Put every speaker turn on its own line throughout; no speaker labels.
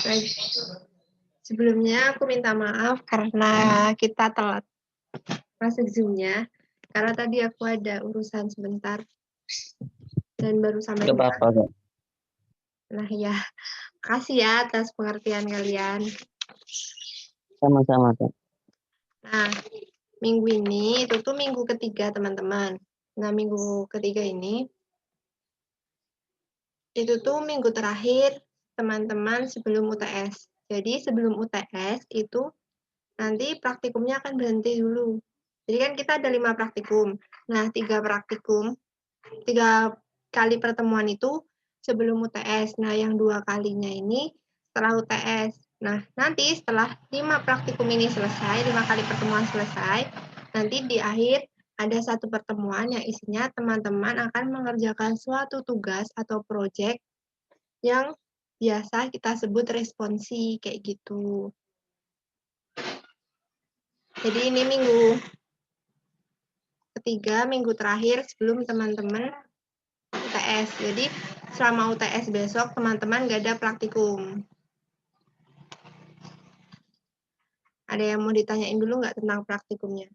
Baik. Sebelumnya aku minta maaf karena kita telat masuk Zoom-nya, karena tadi aku ada urusan sebentar dan baru sampai
Nggak
rumah.
apa-apa, Kak.
Nah ya, makasih ya atas pengertian kalian.
Sama-sama, Kak.
Nah, minggu ini itu tuh minggu ketiga teman-teman. Nah, minggu ketiga ini itu tuh minggu terakhir teman-teman sebelum UTS. Jadi sebelum UTS itu nanti praktikumnya akan berhenti dulu. Jadi kan kita ada 5 praktikum. Nah, 3 kali pertemuan itu sebelum UTS. Nah, yang 2 kalinya ini setelah UTS. Nah, nanti setelah 5 praktikum ini selesai, 5 kali pertemuan selesai, nanti di akhir ada satu pertemuan yang isinya teman-teman akan mengerjakan suatu tugas atau proyek yang biasa kita sebut responsi, kayak gitu. Jadi ini minggu ketiga, minggu terakhir sebelum teman-teman UTS. Jadi selama UTS besok teman-teman nggak ada praktikum. Ada yang mau ditanyain dulu nggak tentang praktikumnya?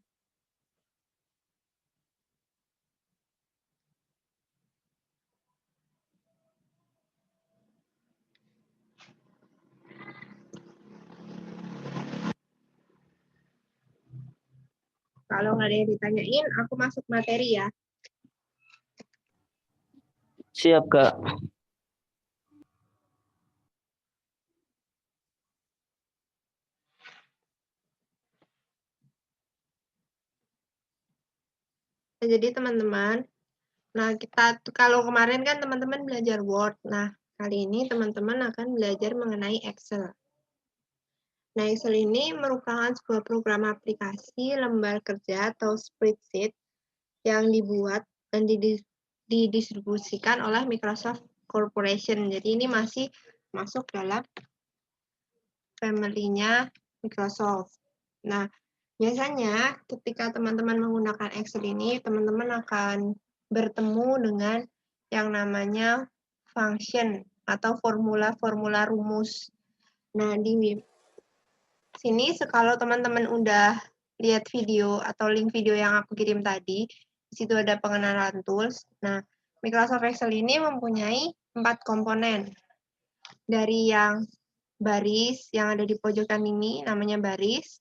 Kalau nggak ada yang ditanyain, aku masuk materi ya.
Siap, Kak.
Jadi teman-teman, nah kita kalau kemarin kan teman-teman belajar Word. Nah, kali ini teman-teman akan belajar mengenai Excel. Nah, Excel ini merupakan sebuah program aplikasi lembar kerja atau spreadsheet yang dibuat dan didistribusikan oleh Microsoft Corporation. Jadi ini masih masuk dalam family-nya Microsoft. Nah, biasanya ketika teman-teman menggunakan Excel ini, teman-teman akan bertemu dengan yang namanya function atau formula-formula rumus. Nah, di sini kalau teman-teman udah lihat video atau link video yang aku kirim tadi, di situ ada pengenalan tools. Nah, Microsoft Excel ini mempunyai 4 komponen. Dari yang baris yang ada di pojokan ini namanya baris,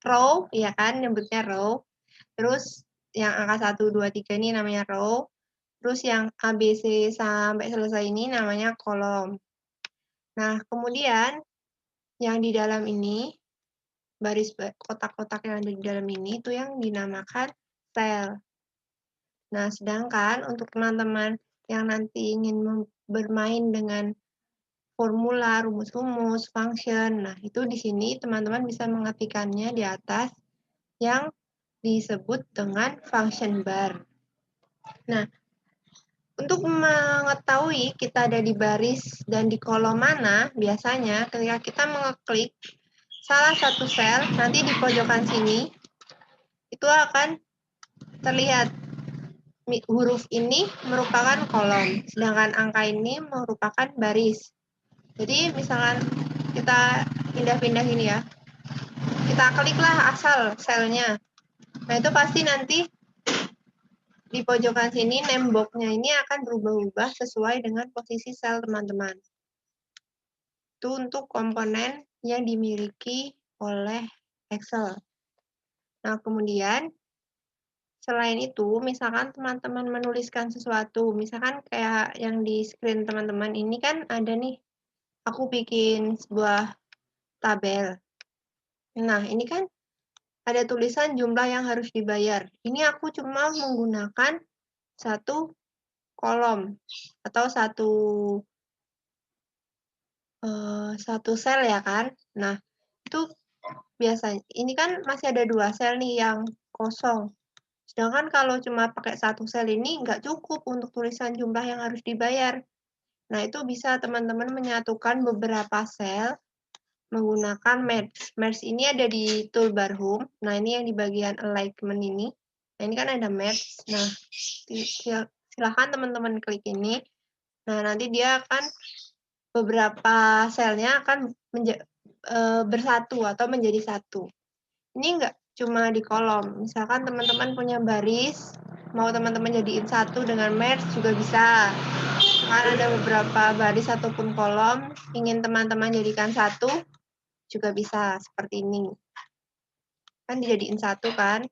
row, ya kan, nyebutnya row. Terus yang angka 1, 2, 3 ini namanya row. Terus yang ABC sampai selesai ini namanya kolom. Nah, kemudian yang di dalam ini, baris kotak-kotak yang ada di dalam ini itu yang dinamakan sel. Nah, sedangkan untuk teman-teman yang nanti ingin bermain dengan formula, rumus-rumus, function, nah itu di sini teman-teman bisa mengetikkannya di atas yang disebut dengan function bar. Nah, untuk mengetahui kita ada di baris dan di kolom mana, biasanya ketika kita mengeklik salah satu sel, nanti di pojokan sini, itu akan terlihat huruf ini merupakan kolom, sedangkan angka ini merupakan baris. Jadi misalkan kita pindah-pindah ini ya, kita kliklah asal selnya. Nah itu pasti nanti di pojokan sini name box-nya ini akan berubah-ubah sesuai dengan posisi sel teman-teman. Itu untuk komponen yang dimiliki oleh Excel. Nah, kemudian selain itu, misalkan teman-teman menuliskan sesuatu, misalkan kayak yang di screen teman-teman ini kan ada nih, aku bikin sebuah tabel. Nah, ini kan ada tulisan jumlah yang harus dibayar. Ini aku cuma menggunakan satu kolom atau satu sel ya kan. Nah, itu biasanya ini kan masih ada 2 sel nih yang kosong. Sedangkan kalau cuma pakai satu sel ini nggak cukup untuk tulisan jumlah yang harus dibayar. Nah, itu bisa teman-teman menyatukan beberapa sel menggunakan merge. Merge ini ada di toolbar home. Nah, ini yang di bagian alignment ini. Nah, ini kan ada merge. Nah, silahkan teman-teman klik ini. Nah, nanti dia akan beberapa selnya akan bersatu atau menjadi satu. Ini enggak cuma di kolom, misalkan teman-teman punya baris, mau teman-teman jadiin satu dengan merge juga bisa. Kan ada beberapa baris ataupun kolom, ingin teman-teman jadikan satu, juga bisa seperti ini. Kan dijadiin satu kan,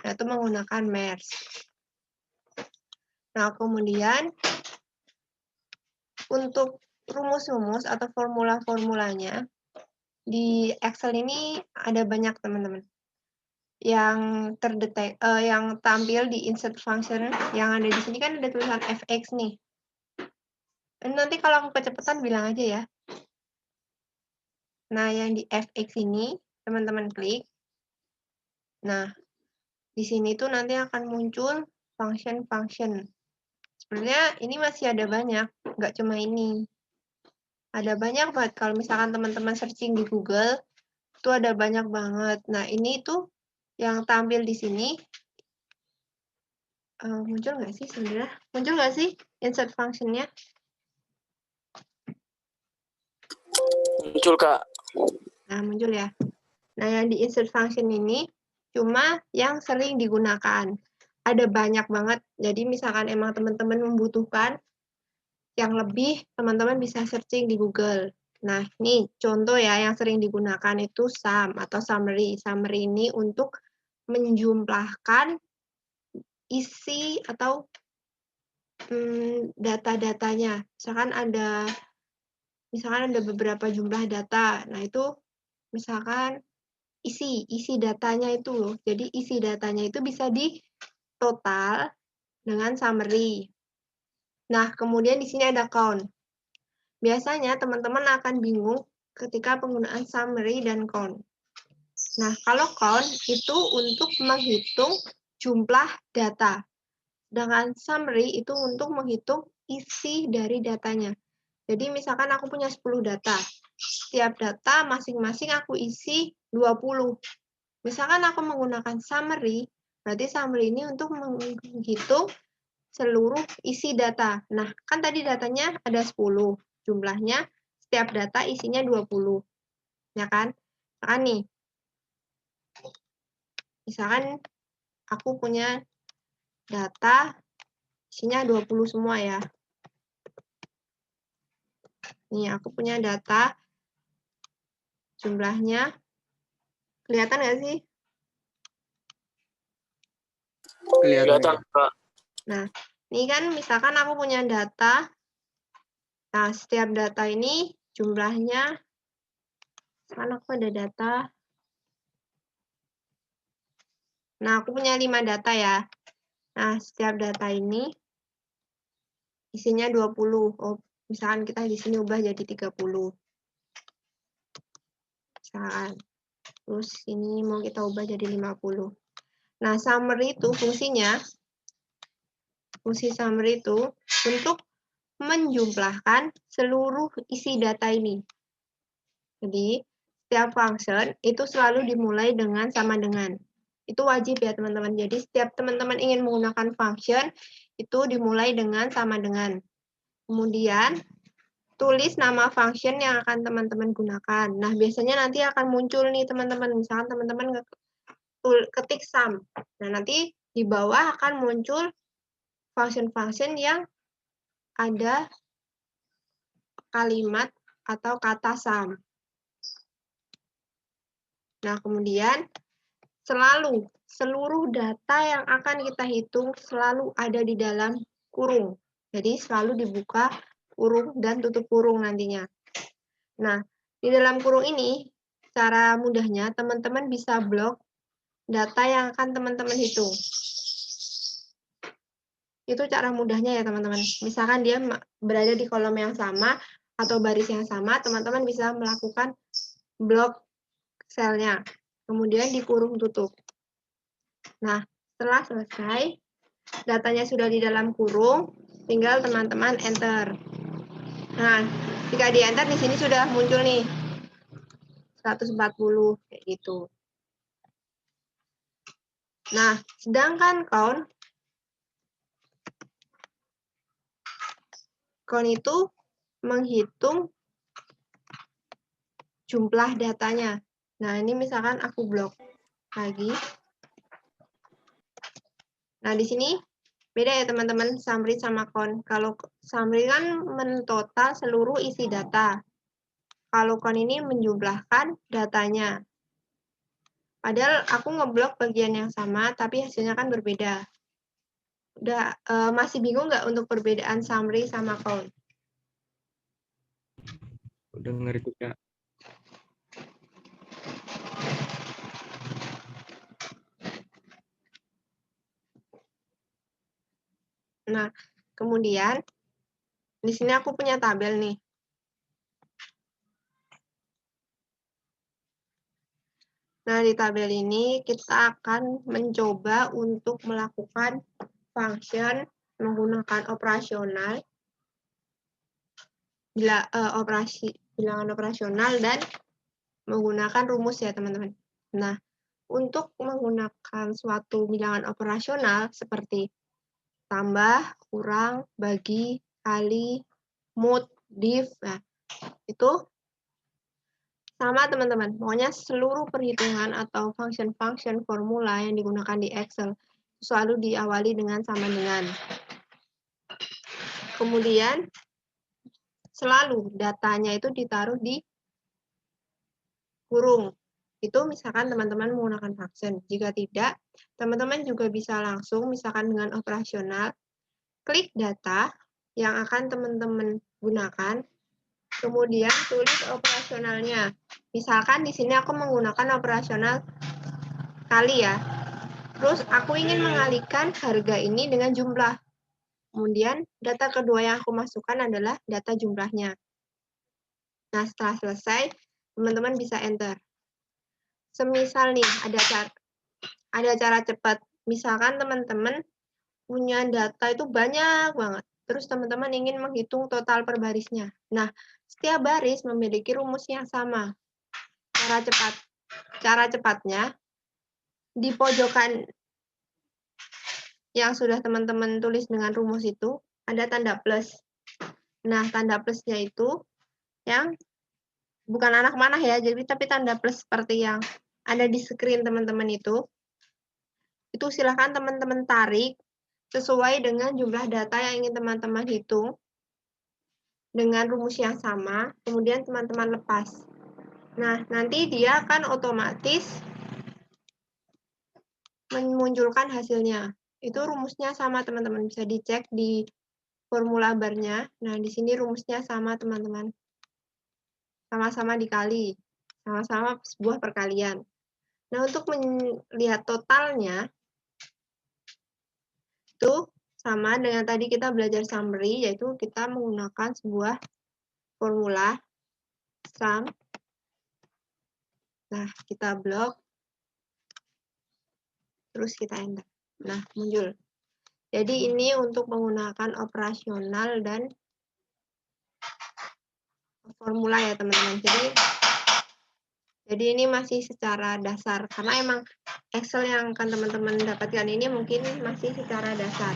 nah itu menggunakan merge. Nah kemudian, untuk rumus-rumus atau formula-formulanya, di Excel ini ada banyak teman-teman. Yang yang tampil di insert function, yang ada di sini kan ada tulisan fx nih. Nanti kalau aku kecepatan bilang aja ya. Nah, yang di fx ini, teman-teman klik. Nah, di sini tuh nanti akan muncul function-function. Sebenarnya ini masih ada banyak, nggak cuma ini. Ada banyak banget, kalau misalkan teman-teman searching di Google, itu ada banyak banget. Nah, ini tuh yang tampil di sini, muncul nggak sih sebenarnya? Muncul nggak sih insert function-nya?
Muncul, Kak.
Nah, muncul ya. Nah, yang di insert function ini cuma yang sering digunakan. Ada banyak banget. Jadi misalkan emang teman-teman membutuhkan yang lebih, teman-teman bisa searching di Google. Nah, ini contoh ya yang sering digunakan itu sum atau summary. Summary ini untuk menjumlahkan isi atau data-datanya. Misalkan ada beberapa jumlah data. Nah, itu misalkan isi datanya itu loh. Jadi isi datanya itu bisa di total dengan summary. Nah, kemudian di sini ada count. Biasanya teman-teman akan bingung ketika penggunaan summary dan count. Nah, kalau count itu untuk menghitung jumlah data. Sedangkan summary itu untuk menghitung isi dari datanya. Jadi misalkan aku punya 10 data. Setiap data masing-masing aku isi 20. Misalkan aku menggunakan summary, berarti summary ini untuk menghitung seluruh isi data. Nah, kan tadi datanya ada 10. Jumlahnya setiap data isinya 20. Ya kan? Misalkan aku punya data isinya 20 semua ya. Nih, aku punya data jumlahnya. Kelihatan nggak sih?
Kelihatan, Kak.
Nah, ini kan misalkan aku punya data. Nah, setiap data ini jumlahnya, kan aku ada data. Nah, aku punya 5 data ya. Nah, setiap data ini isinya 20. Oh, misalkan kita di sini ubah jadi 30. Misalkan. Terus ini mau kita ubah jadi 50. Nah, summary itu fungsi summary itu untuk menjumlahkan seluruh isi data ini. Jadi, setiap function itu selalu dimulai dengan sama dengan. Itu wajib ya, teman-teman. Jadi, setiap teman-teman ingin menggunakan function, itu dimulai dengan sama dengan. Kemudian, tulis nama function yang akan teman-teman gunakan. Nah, biasanya nanti akan muncul nih, teman-teman. Misalkan teman-teman ketik sum. Nah, nanti di bawah akan muncul function-function yang ada kalimat atau kata sum. Nah, kemudian seluruh data yang akan kita hitung selalu ada di dalam kurung. Jadi, selalu dibuka kurung dan tutup kurung nantinya. Nah, di dalam kurung ini, cara mudahnya teman-teman bisa blok data yang akan teman-teman hitung. Itu cara mudahnya ya, teman-teman. Misalkan dia berada di kolom yang sama atau baris yang sama, teman-teman bisa melakukan blok selnya. Kemudian dikurung tutup. Nah, setelah selesai, datanya sudah di dalam kurung, tinggal teman-teman enter. Nah, jika di enter di sini sudah muncul nih 140 kayak gitu. Nah, sedangkan count itu menghitung jumlah datanya. Nah, ini misalkan aku blok lagi. Nah, di sini beda ya teman-teman, summary sama count. Kalau summary kan mentotal seluruh isi data. Kalau count ini menjumlahkan datanya. Padahal aku ngeblok bagian yang sama, tapi hasilnya kan berbeda. Udah masih bingung nggak untuk perbedaan summary sama count?
Udah ngerti Kak.
Nah, kemudian di sini aku punya tabel nih. Nah, di tabel ini kita akan mencoba untuk melakukan function menggunakan operasional, bilangan operasional, dan menggunakan rumus ya, teman-teman. Nah, untuk menggunakan suatu bilangan operasional seperti tambah, kurang, bagi, kali, mod, div, nah, itu sama teman-teman, pokoknya seluruh perhitungan atau function-function formula yang digunakan di Excel selalu diawali dengan sama dengan. Kemudian selalu datanya itu ditaruh di kurung. Itu misalkan teman-teman menggunakan function. Jika tidak, teman-teman juga bisa langsung misalkan dengan operasional, klik data yang akan teman-teman gunakan, kemudian tulis operasionalnya. Misalkan di sini aku menggunakan operasional kali ya. Terus aku ingin mengalihkan harga ini dengan jumlah. Kemudian data kedua yang aku masukkan adalah data jumlahnya. Nah, setelah selesai, teman-teman bisa enter. Semisal nih, ada cara cepat. Misalkan teman-teman punya data itu banyak banget. Terus teman-teman ingin menghitung total per barisnya. Nah, setiap baris memiliki rumus yang sama. Cara cepatnya, di pojokan yang sudah teman-teman tulis dengan rumus itu, ada tanda plus. Nah, tanda plusnya itu yang bukan anak manah ya, jadi tapi tanda plus seperti yang ada di screen teman-teman itu silahkan teman-teman tarik sesuai dengan jumlah data yang ingin teman-teman hitung dengan rumus yang sama, kemudian teman-teman lepas. Nah, nanti dia akan otomatis memunculkan hasilnya. Itu rumusnya sama teman-teman, bisa dicek di formula barnya. Nah, di sini rumusnya sama teman-teman. Sama-sama dikali, sama-sama sebuah perkalian. Nah, untuk melihat totalnya, itu sama dengan tadi kita belajar summary, yaitu kita menggunakan sebuah formula sum. Nah, kita blok, terus kita enter. Nah, muncul. Jadi ini untuk menggunakan operasional dan formula ya teman-teman. Jadi ini masih secara dasar, karena emang Excel yang akan teman-teman dapatkan ini mungkin masih secara dasar.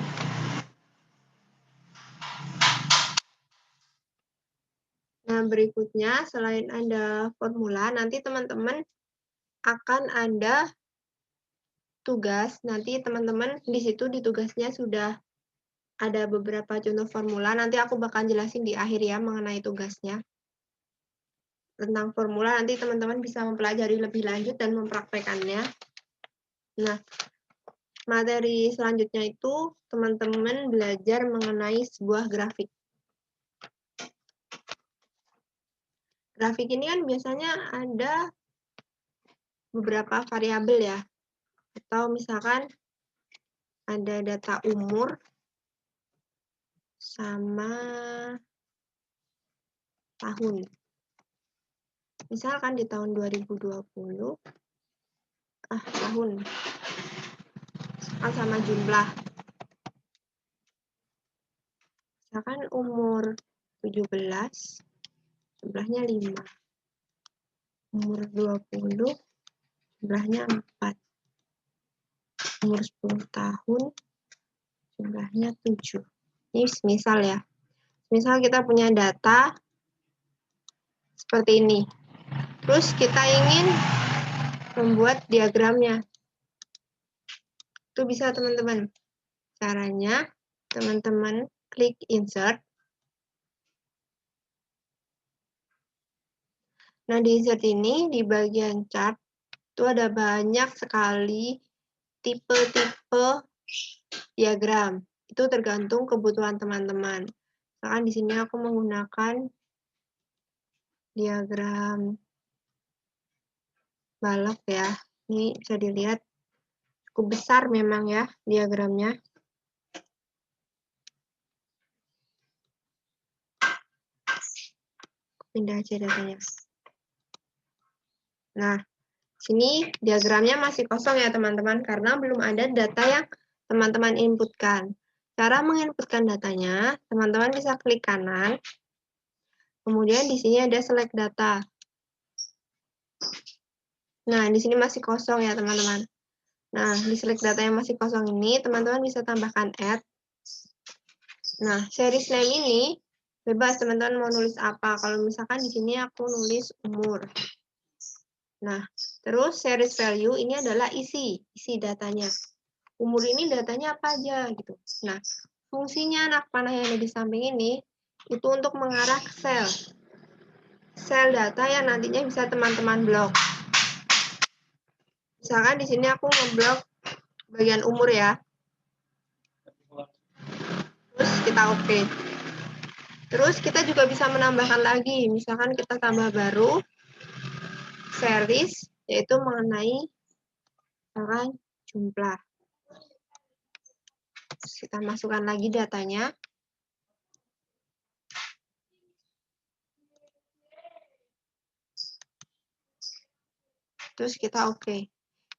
Nah, berikutnya selain ada formula, nanti teman-teman akan ada tugas. Nanti teman-teman di situ di tugasnya sudah ada beberapa contoh formula. Nanti aku bakal jelasin di akhir ya mengenai tugasnya. Tentang formula nanti teman-teman bisa mempelajari lebih lanjut dan mempraktekannya. Nah, materi selanjutnya itu teman-teman belajar mengenai sebuah grafik. Grafik ini kan biasanya ada beberapa variabel ya. Atau misalkan ada data umur sama tahun. Misalkan di tahun 2020, tahun. Misalkan sama jumlah. Misalkan umur 17, jumlahnya 5. Umur 20, jumlahnya 4. Umur 10 tahun, jumlahnya 7. Ini misal ya. Misal kita punya data seperti ini. Terus kita ingin membuat diagramnya. Itu bisa teman-teman. Caranya, teman-teman klik insert. Nah, di insert ini, di bagian chart, itu ada banyak sekali tipe-tipe diagram. Itu tergantung kebutuhan teman-teman. Misalkan di sini aku menggunakan diagram balok ya. Ini bisa dilihat cukup besar memang ya diagramnya. Pindah aja datanya. Nah, sini diagramnya masih kosong ya teman-teman, karena belum ada data yang teman-teman inputkan. Cara menginputkan datanya, teman-teman bisa klik kanan, kemudian di sini ada select data. Nah, di sini masih kosong ya teman-teman. Nah, di select data yang masih kosong ini, teman-teman bisa tambahkan add. Nah, series name ini bebas teman-teman mau nulis apa. Kalau misalkan di sini aku nulis umur. Nah, terus series value ini adalah isi datanya. Umur ini datanya apa aja gitu. Nah, fungsinya anak panah yang ada di samping ini itu untuk mengarah ke sel data yang nantinya bisa teman-teman blok. Misalkan di sini aku ngeblok bagian umur ya. Terus kita oke. Terus kita juga bisa menambahkan lagi, misalkan kita tambah baru series, yaitu mengenai misalkan jumlah. Terus kita masukkan lagi datanya. Terus kita oke.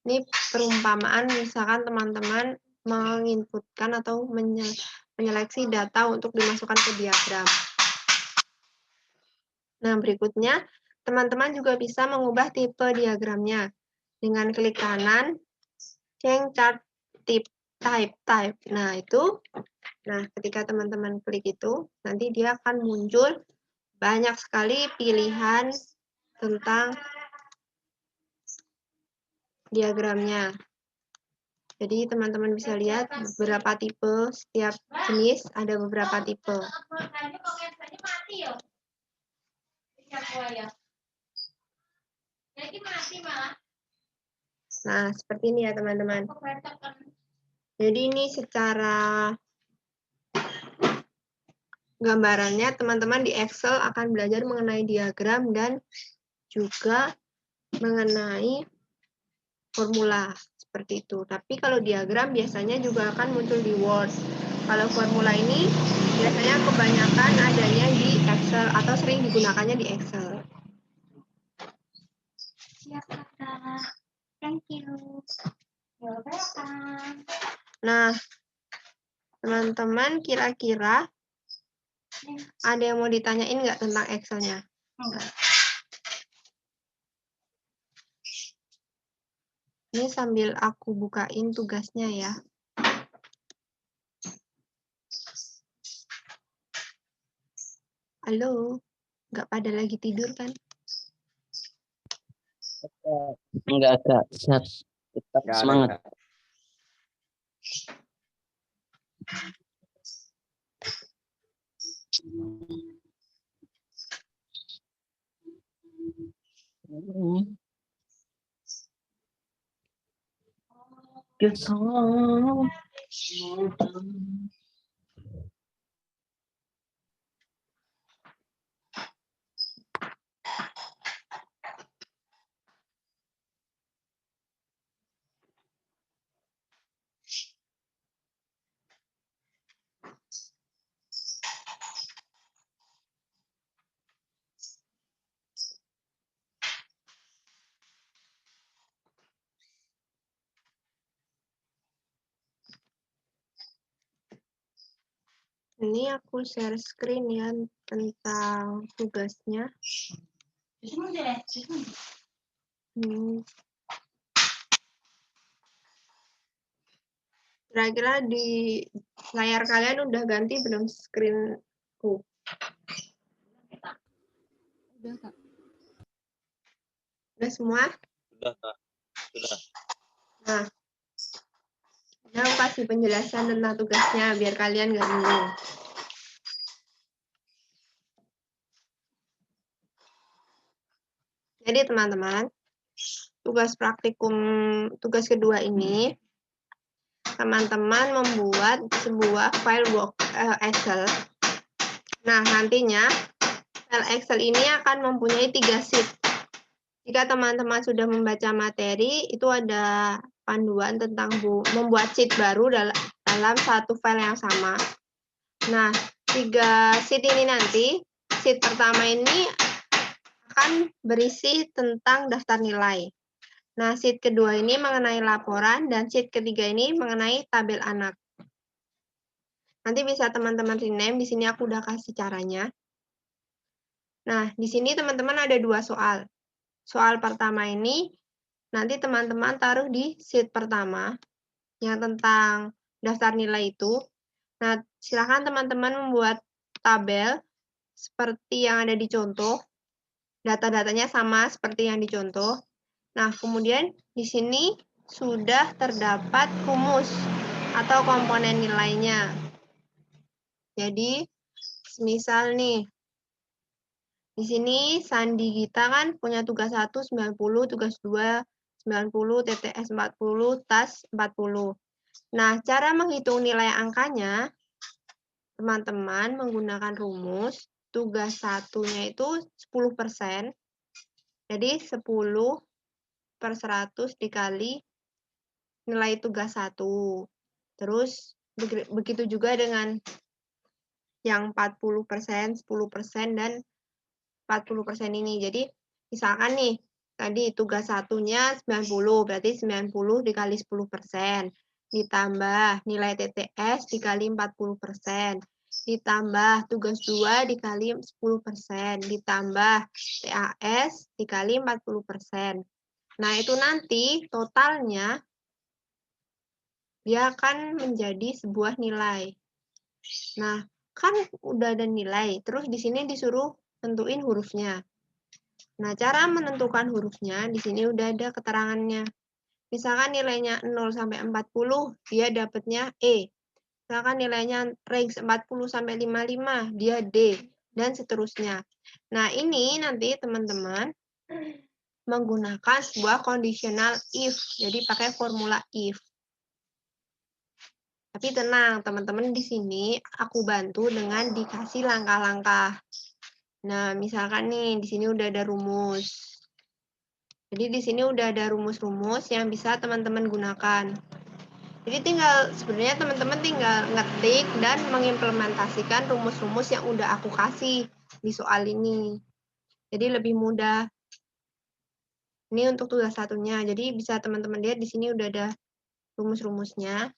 Ini perumpamaan misalkan teman-teman menginputkan atau menyeleksi data untuk dimasukkan ke diagram. Nah, berikutnya teman-teman juga bisa mengubah tipe diagramnya dengan klik kanan, change chart type. Nah, ketika teman-teman klik itu, nanti dia akan muncul banyak sekali pilihan tentang diagramnya. Jadi teman-teman bisa lihat beberapa tipe, setiap jenis ada beberapa tipe. Nah, seperti ini ya teman-teman. Jadi ini secara gambarannya teman-teman di Excel akan belajar mengenai diagram dan juga mengenai formula seperti itu. Tapi kalau diagram biasanya juga akan muncul di Word. Kalau formula ini biasanya kebanyakan adanya di Excel atau sering digunakannya di Excel. Siap, Kakak. Thank you. Nah, teman-teman kira-kira ada yang mau ditanyain nggak tentang Excel-nya? Ini sambil aku bukain tugasnya ya. Halo, nggak pada lagi tidur kan?
Enggak, tetap semangat.
Ini aku share screen ya tentang tugasnya. Kira-kira di layar kalian udah ganti belum screenku? Udah, Kak. Udah semua?
Sudah, Kak. Sudah.
Nah, aku kasih penjelasan tentang tugasnya biar kalian nggak bingung. Jadi teman-teman, tugas kedua ini, teman-teman membuat sebuah file Excel. Nah, nantinya file Excel ini akan mempunyai 3 sheet. Jika teman-teman sudah membaca materi, itu ada panduan tentang membuat sheet baru dalam satu file yang sama. Nah, 3 sheet ini nanti, sheet pertama ini akan berisi tentang daftar nilai. Nah, sheet kedua ini mengenai laporan, dan sheet ketiga ini mengenai tabel anak. Nanti bisa teman-teman rename, di sini aku udah kasih caranya. Nah, di sini teman-teman ada 2 soal. Soal pertama ini nanti teman-teman taruh di sheet pertama, yang tentang daftar nilai itu. Nah, silakan teman-teman membuat tabel seperti yang ada di contoh. Data-datanya sama seperti yang di contoh. Nah, kemudian di sini sudah terdapat rumus atau komponen nilainya. Jadi, misal nih, di sini Sandi Gita kan punya tugas 1 90, tugas 2 90, TTS 40, TAS 40. Nah, cara menghitung nilai angkanya, teman-teman menggunakan rumus tugas satunya itu 10%. Jadi 10 per 100 dikali nilai tugas 1. Terus begitu juga dengan yang 40%, 10%, dan 40% ini. Jadi misalkan nih, tadi tugas satunya 90, berarti 90 dikali 10%. Ditambah nilai TTS dikali 40%. Ditambah tugas 2 dikali 10%. Ditambah TAS dikali 40%. Nah, itu nanti totalnya dia akan menjadi sebuah nilai. Nah, kan udah ada nilai, terus di sini disuruh tentuin hurufnya. Nah, cara menentukan hurufnya di sini udah ada keterangannya. Misalkan nilainya 0 sampai 40, dia dapatnya E. Misalkan nilainya range 40 sampai 55, dia D, dan seterusnya. Nah, ini nanti teman-teman menggunakan sebuah conditional if. Jadi pakai formula if. Tapi tenang, teman-teman, di sini aku bantu dengan dikasih langkah-langkah. Nah, misalkan nih, di sini udah ada rumus. Jadi di sini udah ada rumus-rumus yang bisa teman-teman gunakan. Jadi sebenarnya teman-teman tinggal ngetik dan mengimplementasikan rumus-rumus yang udah aku kasih di soal ini. Jadi lebih mudah. Ini untuk tugas satunya. Jadi bisa teman-teman lihat di sini udah ada rumus-rumusnya.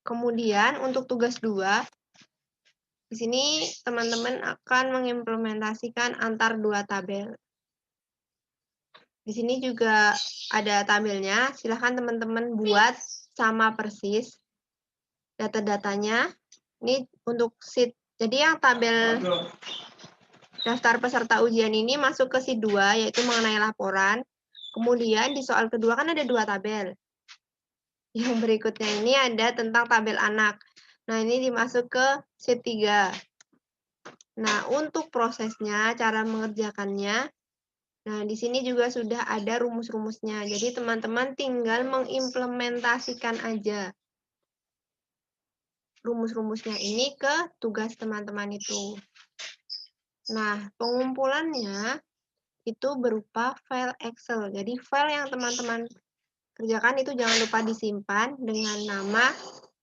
Kemudian untuk tugas 2, di sini teman-teman akan mengimplementasikan antar 2 tabel. Di sini juga ada tabelnya. Silahkan teman-teman buat sama persis data-datanya. Ini untuk sheet. Jadi yang tabel daftar peserta ujian ini masuk ke sheet 2, yaitu mengenai laporan. Kemudian di soal kedua kan ada 2 tabel. Yang berikutnya ini ada tentang tabel anak. Nah, ini dimasuk ke sheet 3. Nah, untuk prosesnya, cara mengerjakannya, nah di sini juga sudah ada rumus-rumusnya. Jadi teman-teman tinggal mengimplementasikan aja rumus-rumusnya ini ke tugas teman-teman itu. Nah, pengumpulannya itu berupa file Excel. Jadi file yang teman-teman kerjakan itu jangan lupa disimpan dengan nama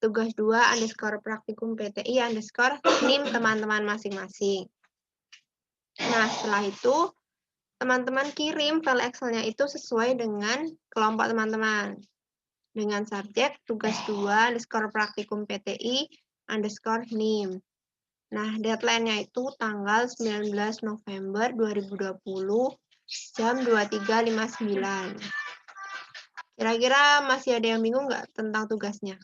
tugas 2 underscore praktikum PTI underscore NIM teman-teman masing-masing. Nah, setelah itu teman-teman kirim file Excel-nya itu sesuai dengan kelompok teman-teman. Dengan subjek tugas 2 underscore praktikum PTI underscore NIM. Nah, deadline-nya itu tanggal 19 November 2020 jam 23.59. Kira-kira masih ada yang bingung nggak tentang tugasnya?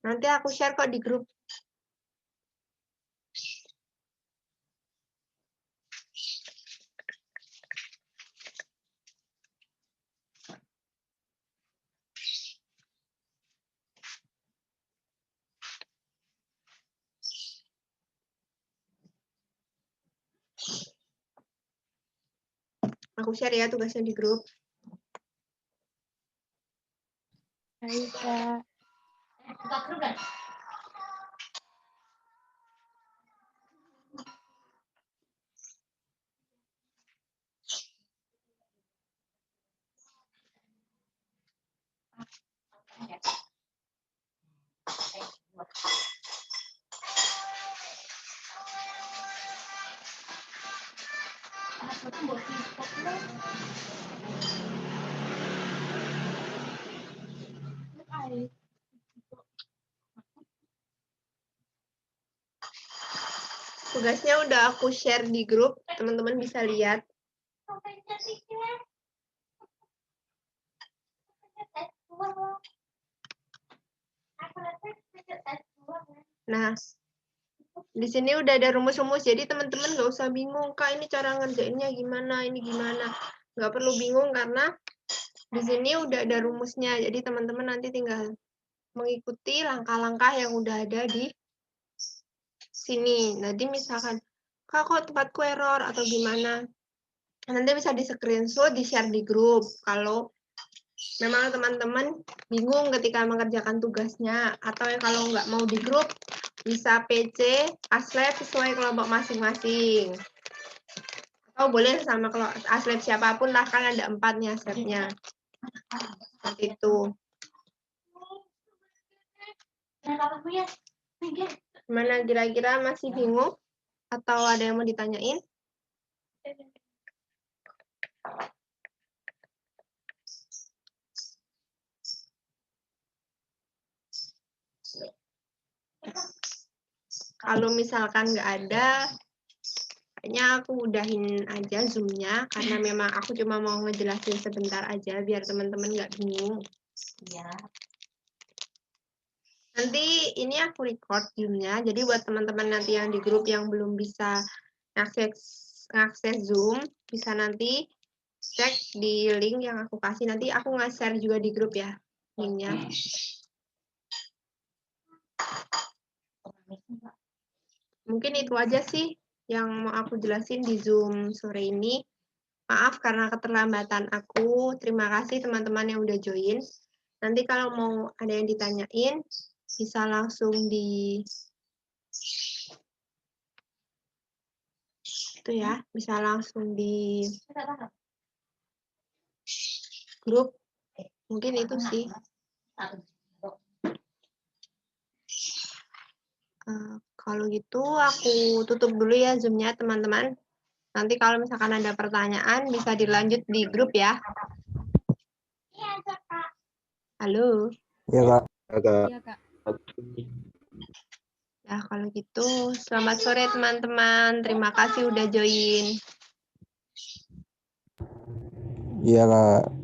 Nanti aku share kok di grup. Aku share ya tugasnya di grup.
Baik, Kak.
Tugasnya udah aku share di grup, teman-teman bisa lihat. Nah, di sini udah ada rumus-rumus, jadi teman-teman nggak usah bingung, Kak, ini cara ngerjainnya gimana, ini gimana. Nggak perlu bingung karena di sini udah ada rumusnya, jadi teman-teman nanti tinggal mengikuti langkah-langkah yang udah ada di sini. Nanti misalkan, Kak, kok tempatku error atau gimana, nanti bisa di-screenshot, di-share di grup. Kalau memang teman-teman bingung ketika mengerjakan tugasnya, atau kalau nggak mau di grup, bisa PC, Aslab sesuai kelompok masing-masing. Atau boleh sama kelompok Aslab siapapun lah, kan ada 4 nih Aslabnya. Seperti itu. Gimana kira-kira, masih bingung? Atau ada yang mau ditanyain? Kalau misalkan nggak ada, kayaknya aku udahin aja Zoom-nya, karena memang aku cuma mau ngejelasin sebentar aja, biar teman-teman nggak bingung.
Iya.
Nanti ini aku record Zoom-nya, jadi buat teman-teman nanti yang di grup yang belum bisa ngakses Zoom, bisa nanti cek di link yang aku kasih. Nanti aku nge-share juga di grup ya, linknya. Mungkin itu aja sih yang mau aku jelasin di Zoom sore ini. Maaf karena keterlambatan aku. Terima kasih teman-teman yang udah join. Nanti kalau mau ada yang ditanyain, bisa langsung di itu ya, bisa langsung di grup. Mungkin itu sih. Kalau gitu aku tutup dulu ya Zoom-nya teman-teman. Nanti kalau misalkan ada pertanyaan bisa dilanjut di grup ya. Halo.
Iya, Kak.
Agak
Iya, Kak.
Ya, kalau gitu selamat sore teman-teman. Terima kasih udah join.
Iya, Kak.